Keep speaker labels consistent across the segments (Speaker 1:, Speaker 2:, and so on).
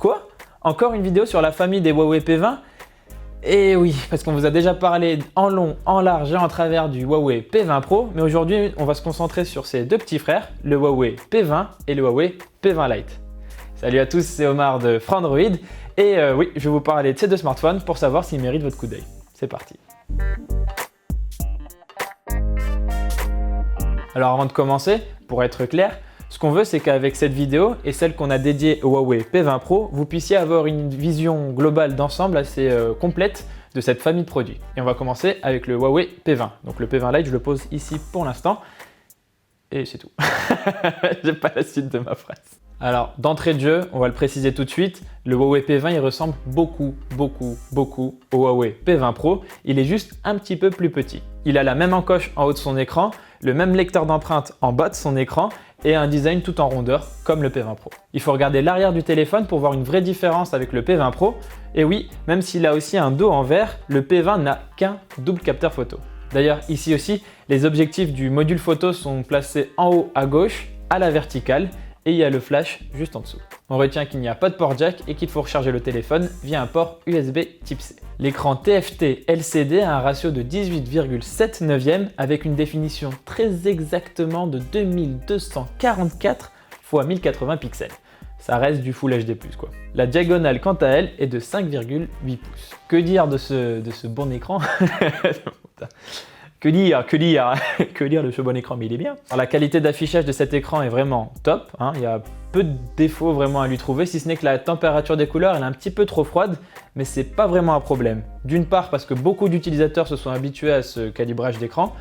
Speaker 1: Quoi? Encore une vidéo sur la famille des Huawei P20? Et oui, parce qu'on vous a déjà parlé en long, en large et en travers du Huawei P20 Pro, mais aujourd'hui on va se concentrer sur ses deux petits frères, le Huawei P20 et le Huawei P20 Lite. Salut à tous, c'est Omar de Frandroid et oui, je vais vous parler de ces deux smartphones pour savoir s'ils méritent votre coup d'œil. C'est parti. Alors avant de commencer, pour être clair, ce qu'on veut c'est qu'avec cette vidéo et celle qu'on a dédiée au Huawei P20 Pro, vous puissiez avoir une vision globale d'ensemble assez complète de cette famille de produits. Et on va commencer avec le Huawei P20. Donc le P20 Lite, je le pose ici pour l'instant. Et c'est tout. J'ai pas la suite de ma phrase. Alors d'entrée de jeu, on va le préciser tout de suite, le Huawei P20 il ressemble beaucoup au Huawei P20 Pro. Il est juste un petit peu plus petit. Il a la même encoche en haut de son écran, le même lecteur d'empreintes en bas de son écran et un design tout en rondeur comme le P20 Pro. Il faut regarder l'arrière du téléphone pour voir une vraie différence avec le P20 Pro. Et oui, même s'il a aussi un dos en verre, le P20 n'a qu'un double capteur photo. D'ailleurs, ici aussi, les objectifs du module photo sont placés en haut à gauche, à la verticale, et il y a le flash juste en dessous. On retient qu'il n'y a pas de port jack et qu'il faut recharger le téléphone via un port USB Type C. L'écran TFT LCD a un ratio de 18,7 neuvième avec une définition très exactement de 2244 x 1080 pixels. Ça reste du Full HD+, quoi. La diagonale, quant à elle, est de 5,8 pouces. Que dire de ce bon écran? Que dire de ce bon écran, mais il est bien. Alors, la qualité d'affichage de cet écran est vraiment top, hein. Il y a peu de défauts vraiment à lui trouver, si ce n'est que la température des couleurs elle est un petit peu trop froide, mais c'est pas vraiment un problème. D'une part parce que beaucoup d'utilisateurs se sont habitués à ce calibrage d'écran,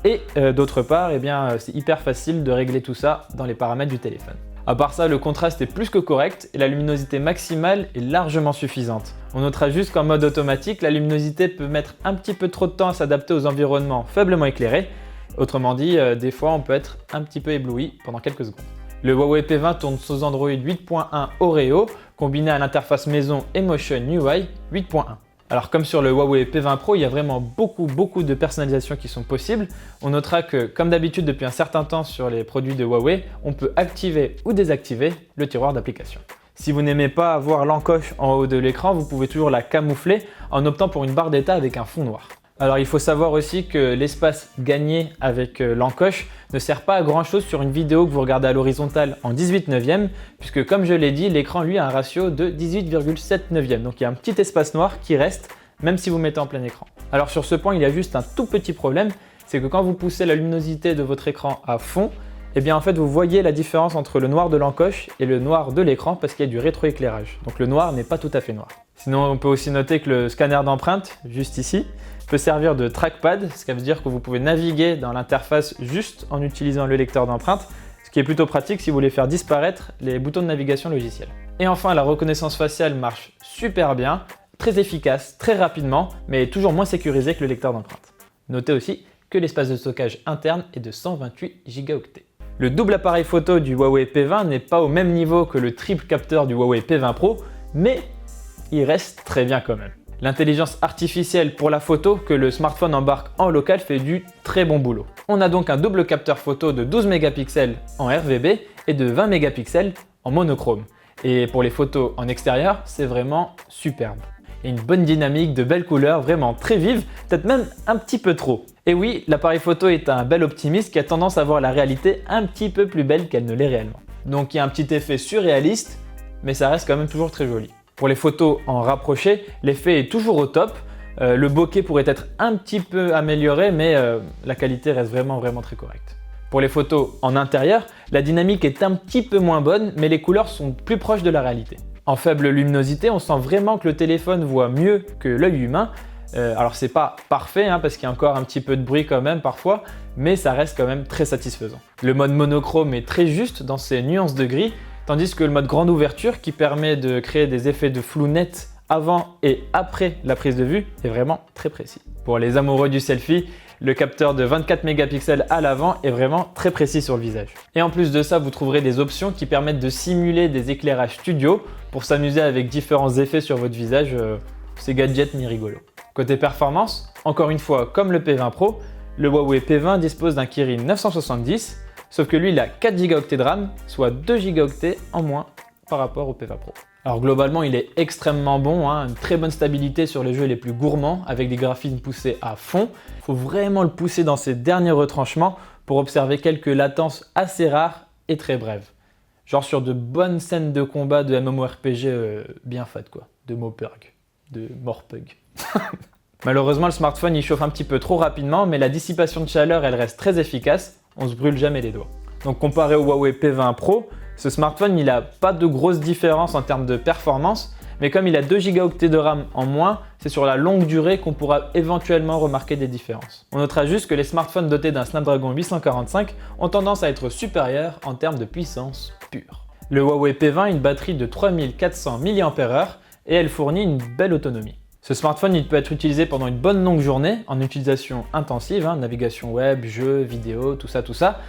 Speaker 1: et d'autre part, eh bien, c'est hyper facile de régler tout ça dans les paramètres du téléphone. À part ça, le contraste est plus que correct et la luminosité maximale est largement suffisante. On notera juste qu'en mode automatique, la luminosité peut mettre un petit peu trop de temps à s'adapter aux environnements faiblement éclairés. Autrement dit, des fois on peut être un petit peu ébloui pendant quelques secondes. Le Huawei P20 tourne sous Android 8.1 Oreo, combiné à l'interface maison Emotion UI 8.1. Alors comme sur le Huawei P20 Pro, il y a vraiment beaucoup de personnalisations qui sont possibles. On notera que comme d'habitude depuis un certain temps sur les produits de Huawei, on peut activer ou désactiver le tiroir d'application. Si vous n'aimez pas avoir l'encoche en haut de l'écran, vous pouvez toujours la camoufler en optant pour une barre d'état avec un fond noir. Alors il faut savoir aussi que l'espace gagné avec l'encoche ne sert pas à grand chose sur une vidéo que vous regardez à l'horizontale en 18 neuvième, puisque comme je l'ai dit, l'écran lui a un ratio de 18,7 neuvième. Donc il y a un petit espace noir qui reste même si vous mettez en plein écran. Alors sur ce point, il y a juste un tout petit problème, c'est que quand vous poussez la luminosité de votre écran à fond, eh bien en fait vous voyez la différence entre le noir de l'encoche et le noir de l'écran parce qu'il y a du rétroéclairage. Donc le noir n'est pas tout à fait noir. Sinon on peut aussi noter que le scanner d'empreinte, juste ici, peut servir de trackpad, ce qui veut dire que vous pouvez naviguer dans l'interface juste en utilisant le lecteur d'empreinte, ce qui est plutôt pratique si vous voulez faire disparaître les boutons de navigation logiciels. Et enfin, la reconnaissance faciale marche super bien, très efficace, très rapidement, mais toujours moins sécurisé que le lecteur d'empreinte. Notez aussi que l'espace de stockage interne est de 128 Go. Le double appareil photo du Huawei P20 n'est pas au même niveau que le triple capteur du Huawei P20 Pro, mais il reste très bien quand même. L'intelligence artificielle pour la photo que le smartphone embarque en local fait du très bon boulot. On a donc un double capteur photo de 12 mégapixels en RVB et de 20 mégapixels en monochrome. Et pour les photos en extérieur, c'est vraiment superbe. Et une bonne dynamique, de belles couleurs, vraiment très vives, peut-être même un petit peu trop. Et oui, l'appareil photo est un bel optimiste qui a tendance à voir la réalité un petit peu plus belle qu'elle ne l'est réellement. Donc il y a un petit effet surréaliste, mais ça reste quand même toujours très joli. Pour les photos en rapproché, l'effet est toujours au top. Le bokeh pourrait être un petit peu amélioré, mais la qualité reste vraiment très correcte. Pour les photos en intérieur, la dynamique est un petit peu moins bonne, mais les couleurs sont plus proches de la réalité. En faible luminosité, on sent vraiment que le téléphone voit mieux que l'œil humain. Alors c'est pas parfait, hein, parce qu'il y a encore un petit peu de bruit quand même parfois, mais ça reste quand même très satisfaisant. Le mode monochrome est très juste dans ses nuances de gris, tandis que le mode grande ouverture qui permet de créer des effets de flou net avant et après la prise de vue est vraiment très précis. Pour les amoureux du selfie, le capteur de 24 mégapixels à l'avant est vraiment très précis sur le visage. Et en plus de ça, vous trouverez des options qui permettent de simuler des éclairages studio pour s'amuser avec différents effets sur votre visage. C'est gadget mi rigolo. Côté performance, encore une fois, comme le P20 Pro, le Huawei P20 dispose d'un Kirin 970, sauf que lui il a 4 Go de RAM, soit 2 Go en moins par rapport au P20 Pro. Alors globalement, il est extrêmement bon, hein, une très bonne stabilité sur les jeux les plus gourmands avec des graphismes poussés à fond. Il faut vraiment le pousser dans ses derniers retranchements pour observer quelques latences assez rares et très brèves. Genre sur de bonnes scènes de combat de MMORPG bien faites quoi, de Mopurg, de Morpug. Malheureusement, le smartphone il chauffe un petit peu trop rapidement, mais la dissipation de chaleur elle reste très efficace, on se brûle jamais les doigts. Donc comparé au Huawei P20 Pro, ce smartphone il n'a pas de grosses différences en termes de performance, mais comme il a 2 Go de RAM en moins, c'est sur la longue durée qu'on pourra éventuellement remarquer des différences. On notera juste que les smartphones dotés d'un Snapdragon 845 ont tendance à être supérieurs en termes de puissance pure. Le Huawei P20 a une batterie de 3400 mAh et elle fournit une belle autonomie. Ce smartphone il peut être utilisé pendant une bonne longue journée en utilisation intensive, navigation web, jeux, vidéos, tout ça.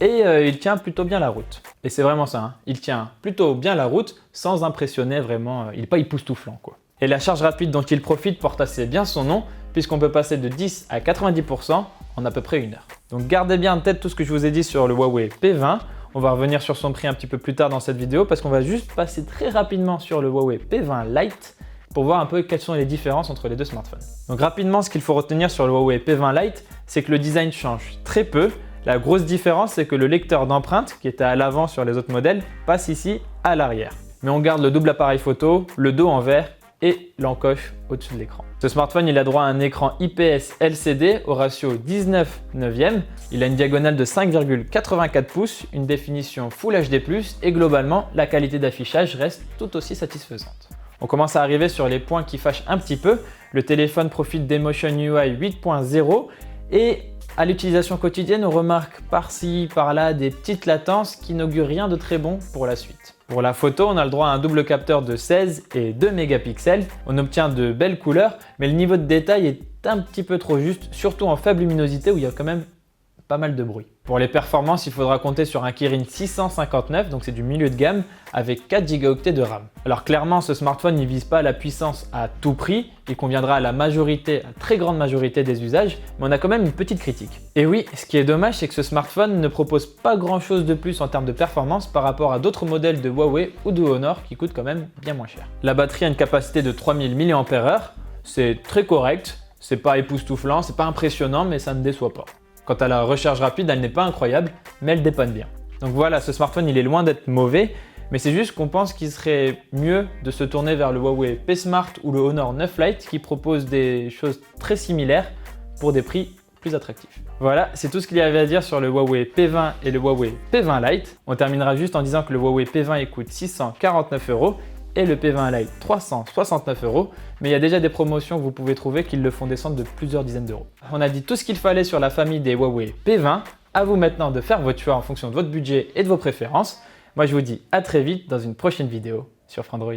Speaker 1: Et il tient plutôt bien la route. Et c'est vraiment ça, il tient plutôt bien la route sans impressionner vraiment, il n'est pas époustouflant quoi. Et la charge rapide dont il profite porte assez bien son nom puisqu'on peut passer de 10 à 90% en à peu près 1 heure. Donc gardez bien en tête tout ce que je vous ai dit sur le Huawei P20. On va revenir sur son prix un petit peu plus tard dans cette vidéo parce qu'on va juste passer très rapidement sur le Huawei P20 Lite pour voir un peu quelles sont les différences entre les deux smartphones. Donc rapidement, ce qu'il faut retenir sur le Huawei P20 Lite, c'est que le design change très peu. La grosse différence, c'est que le lecteur d'empreintes, qui était à l'avant sur les autres modèles, passe ici à l'arrière. Mais on garde le double appareil photo, le dos en verre et l'encoche au-dessus de l'écran. Ce smartphone, il a droit à un écran IPS LCD au ratio 19/9. Il a une diagonale de 5,84 pouces, une définition Full HD+, et globalement, la qualité d'affichage reste tout aussi satisfaisante. On commence à arriver sur les points qui fâchent un petit peu. Le téléphone profite d'Emotion UI 8.0 et à l'utilisation quotidienne, on remarque par-ci, par-là des petites latences qui n'augurent rien de très bon pour la suite. Pour la photo, on a le droit à un double capteur de 16 et 2 mégapixels. On obtient de belles couleurs, mais le niveau de détail est un petit peu trop juste, surtout en faible luminosité où il y a quand même pas mal de bruit. Pour les performances, il faudra compter sur un Kirin 659, donc c'est du milieu de gamme, avec 4 Go de RAM. Alors clairement, ce smartphone ne vise pas la puissance à tout prix, il conviendra à la majorité, à très grande majorité des usages, mais on a quand même une petite critique. Et oui, ce qui est dommage, c'est que ce smartphone ne propose pas grand chose de plus en termes de performance par rapport à d'autres modèles de Huawei ou de Honor qui coûtent quand même bien moins cher. La batterie a une capacité de 3000 mAh, c'est très correct, c'est pas époustouflant, c'est pas impressionnant, mais ça ne déçoit pas. Quant à la recharge rapide, elle n'est pas incroyable, mais elle dépanne bien. Donc voilà, ce smartphone il est loin d'être mauvais, mais c'est juste qu'on pense qu'il serait mieux de se tourner vers le Huawei P Smart ou le Honor 9 Lite qui proposent des choses très similaires pour des prix plus attractifs. Voilà, c'est tout ce qu'il y avait à dire sur le Huawei P20 et le Huawei P20 Lite. On terminera juste en disant que le Huawei P20 coûte 649 € et le P20 Lite 369 €, mais il y a déjà des promotions que vous pouvez trouver qui le font descendre de plusieurs dizaines d'euros. On a dit tout ce qu'il fallait sur la famille des Huawei P20, à vous maintenant de faire votre choix en fonction de votre budget et de vos préférences. Moi je vous dis à très vite dans une prochaine vidéo sur Frandroid.